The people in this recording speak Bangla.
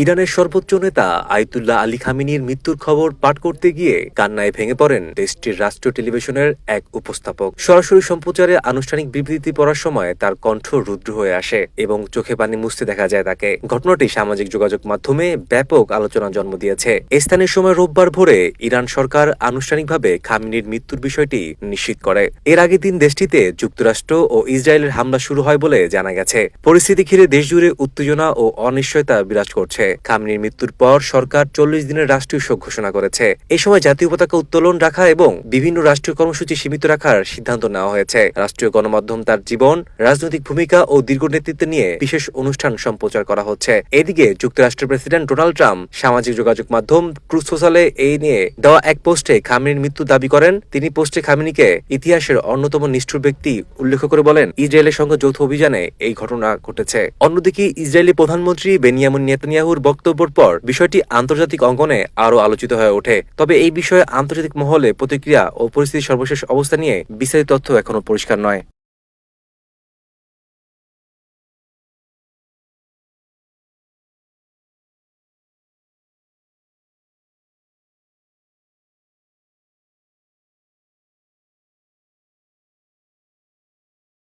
ইরানের সর্বোচ্চ নেতা আয়াতুল্লাহ আলী খামেনির মৃত্যুর খবর পাঠ করতে গিয়ে কান্নায় ভেঙে পড়েন দেশটির রাষ্ট্রীয় টেলিভিশনের এক উপস্থাপক। সরাসরি সম্প্রচারে আনুষ্ঠানিক বিবৃতি পড়ার সময় তার কণ্ঠ রুদ্র হয়ে আসে এবং চোখে পানি মুছতে দেখা যায় তাকে। ঘটনাটি সামাজিক যোগাযোগ মাধ্যমে ব্যাপক আলোচনা জন্ম দিয়েছে। স্থানীয় সময় রোববার ভোরে ইরান সরকার আনুষ্ঠানিকভাবে খামেনির মৃত্যুর বিষয়টি নিশ্চিত করে। এর আগের দিন দেশটিতে যুক্তরাষ্ট্র ও ইসরায়েলের হামলা শুরু হয় বলে জানা গেছে। পরিস্থিতি ঘিরে দেশজুড়ে উত্তেজনা ও অনিশ্চয়তা বিরাজ করছে। খামেনির মৃত্যুর পর সরকার 40 দিনের রাষ্ট্রীয় শোক ঘোষণা করেছে। এই সময় জাতীয় পতাকা উত্তোলন রাখা এবং বিভিন্ন রাষ্ট্রীয় কর্মসূচি সীমিত রাখার সিদ্ধান্ত নেওয়া হয়েছে। রাষ্ট্রীয় গণমাধ্যম তার জীবন, রাজনৈতিক ভূমিকা ও দীর্ঘ নেতৃত্ব নিয়ে বিশেষ অনুষ্ঠান সম্প্রচার করা হচ্ছে। এদিকে যুক্তরাষ্ট্রের প্রেসিডেন্ট ডোনাল্ড ট্রাম্প সামাজিক যোগাযোগ মাধ্যম ট্রুথ সোশ্যালে এই নিয়ে দেওয়া এক পোস্টে খামেনির মৃত্যু দাবি করেন। তিনি পোস্টে খামেনিকে ইতিহাসের অন্যতম নিষ্ঠুর ব্যক্তি উল্লেখ করে বলেন, ইসরায়েলের সঙ্গে যৌথ অভিযানে এই ঘটনা ঘটেছে। অন্যদিকে ইসরায়েলি প্রধানমন্ত্রী বেনিয়ামিন নেতানিয়াহুর বক্তব্যের পর বিষয়টি আন্তর্জাতিক অঙ্গনে আরও আলোচিত হয়ে ওঠে। তবে এই বিষয়ে আন্তর্জাতিক মহলে প্রতিক্রিয়া ও পরিস্থিতির সর্বশেষ অবস্থা নিয়ে বিস্তারিত তথ্য এখনো পরিষ্কার নয়।